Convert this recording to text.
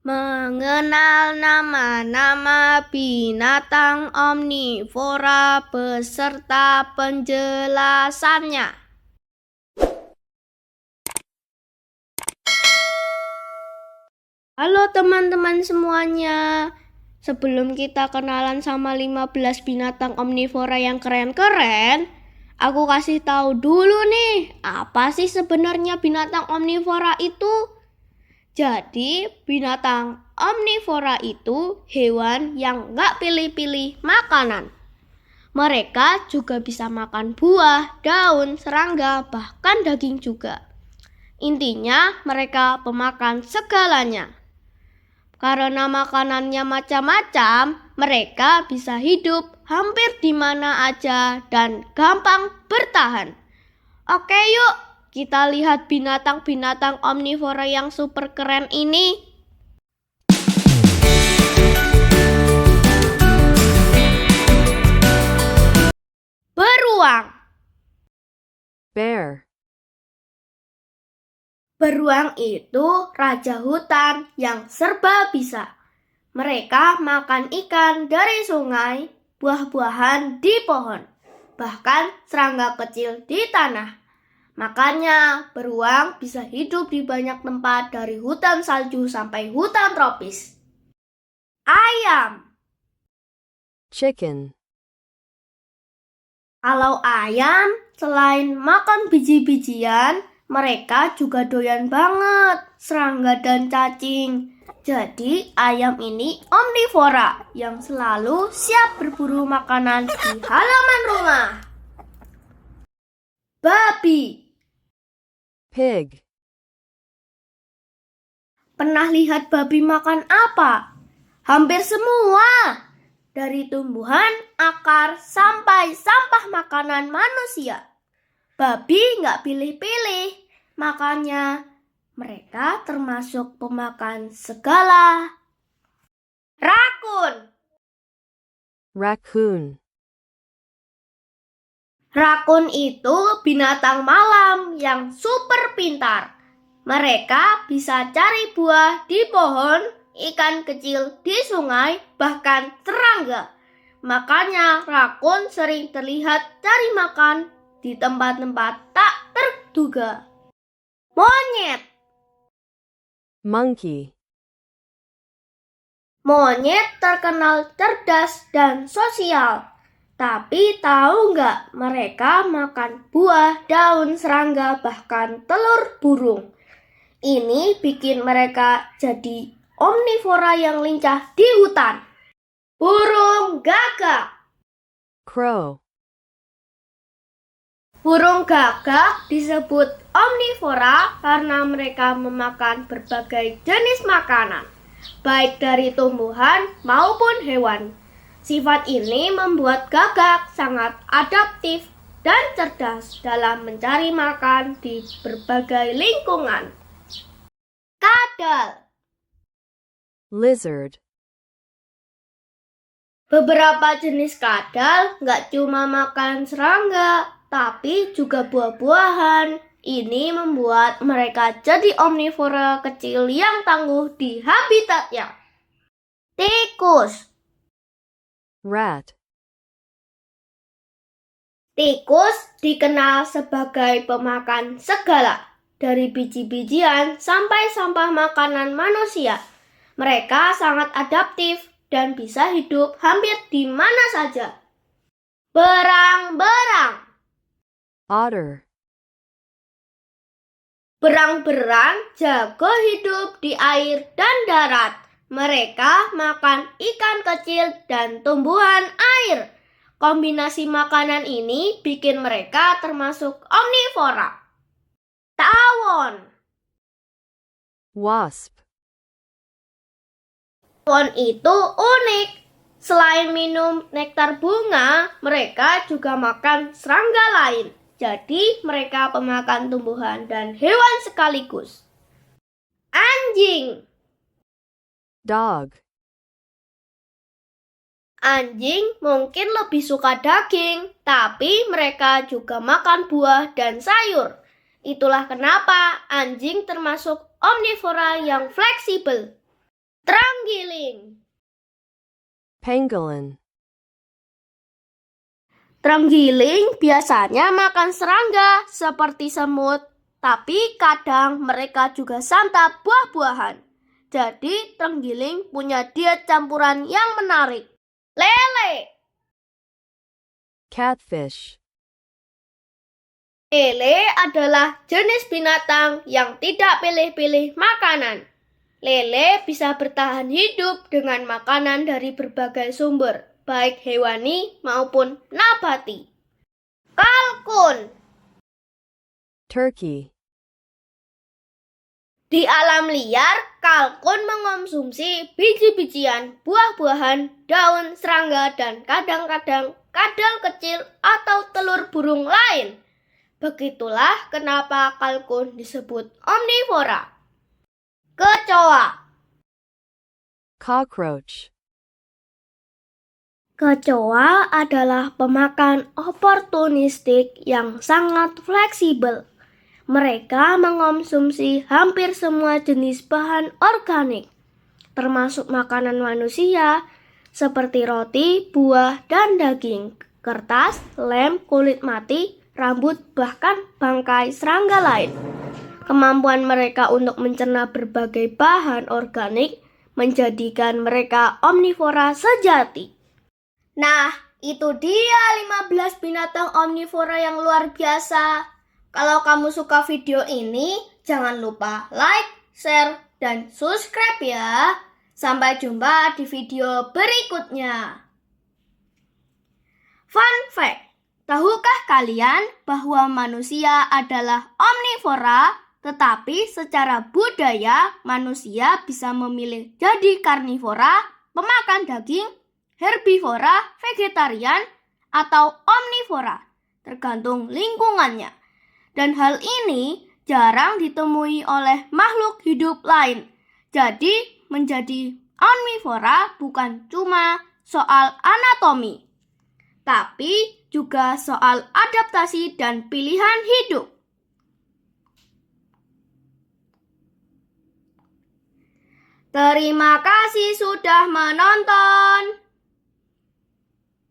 Mengenal nama-nama binatang omnivora beserta penjelasannya. Halo teman-teman semuanya. Sebelum kita kenalan sama 15 binatang omnivora yang keren-keren, aku kasih tahu dulu nih, apa sih sebenarnya binatang omnivora itu? Jadi, binatang omnivora itu hewan yang nggak pilih-pilih makanan. Mereka juga bisa makan buah, daun, serangga, bahkan daging juga. Intinya, mereka pemakan segalanya. Karena makanannya macam-macam, mereka bisa hidup hampir di mana aja dan gampang bertahan. Oke yuk, kita lihat binatang-binatang omnivora yang super keren ini. Beruang. Bear. Beruang itu raja hutan yang serba bisa. Mereka makan ikan dari sungai, buah-buahan di pohon, bahkan serangga kecil di tanah. Makanya beruang bisa hidup di banyak tempat dari hutan salju sampai hutan tropis. Ayam. Chicken. Kalau ayam, selain makan biji-bijian, mereka juga doyan banget serangga dan cacing. Jadi ayam ini omnivora yang selalu siap berburu makanan di halaman rumah. Babi. Pig. Pernah lihat babi makan apa? Hampir semua. Dari tumbuhan, akar, sampai sampah makanan manusia. Babi nggak pilih-pilih. Makanya mereka termasuk pemakan segala. Rakun. Raccoon. Rakun itu binatang malam yang super pintar. Mereka bisa cari buah di pohon, ikan kecil di sungai, bahkan serangga. Makanya rakun sering terlihat cari makan di tempat-tempat tak terduga. Monyet. Monkey. Monyet terkenal cerdas dan sosial. Tapi tahu nggak mereka makan buah, daun, serangga, bahkan telur burung. Ini bikin mereka jadi omnivora yang lincah di hutan. Burung gagak. Crow. Burung gagak disebut omnivora karena mereka memakan berbagai jenis makanan, baik dari tumbuhan maupun hewan. Sifat ini membuat gagak sangat adaptif dan cerdas dalam mencari makan di berbagai lingkungan. Kadal. Lizard. Beberapa jenis kadal nggak cuma makan serangga, tapi juga buah-buahan. Ini membuat mereka jadi omnivora kecil yang tangguh di habitatnya. Tikus. Rat. Tikus dikenal sebagai pemakan segala, dari biji-bijian sampai sampah makanan manusia. Mereka sangat adaptif dan bisa hidup hampir di mana saja. Berang-berang. Otter. Berang-berang jago hidup di air dan darat. Mereka makan ikan kecil dan tumbuhan air. Kombinasi makanan ini bikin mereka termasuk omnivora. Tawon. Wasp. Tawon itu unik. Selain minum nektar bunga, mereka juga makan serangga lain. Jadi mereka pemakan tumbuhan dan hewan sekaligus. Anjing. Dog. Anjing mungkin lebih suka daging, tapi mereka juga makan buah dan sayur. Itulah kenapa anjing termasuk omnivora yang fleksibel. Terenggiling. pangolin, Terenggiling biasanya makan serangga seperti semut, tapi kadang mereka juga santap buah-buahan. Jadi terenggiling punya diet campuran yang menarik. Lele. catfish, Lele adalah jenis binatang yang tidak pilih-pilih makanan. Lele bisa bertahan hidup dengan makanan dari berbagai sumber, baik hewani maupun nabati. Kalkun. turkey, Di alam liar, kalkun mengonsumsi biji-bijian, buah-buahan, daun, serangga, dan kadang-kadang kadal kecil atau telur burung lain. Begitulah kenapa kalkun disebut omnivora. Kecoa. cockroach, Kecoa adalah pemakan oportunistik yang sangat fleksibel. Mereka mengonsumsi hampir semua jenis bahan organik, termasuk makanan manusia seperti roti, buah, dan daging, kertas, lem, kulit mati, rambut, bahkan bangkai serangga lain. Kemampuan mereka untuk mencerna berbagai bahan organik menjadikan mereka omnivora sejati. Nah, itu dia 15 binatang omnivora yang luar biasa. Kalau kamu suka video ini, jangan lupa like, share, dan subscribe ya. Sampai jumpa di video berikutnya. Fun fact, tahukah kalian bahwa manusia adalah omnivora, tetapi secara budaya manusia bisa memilih jadi karnivora, pemakan daging, herbivora, vegetarian, atau omnivora, tergantung lingkungannya. Dan hal ini jarang ditemui oleh makhluk hidup lain. Jadi, menjadi omnivora bukan cuma soal anatomi, tapi juga soal adaptasi dan pilihan hidup. Terima kasih sudah menonton.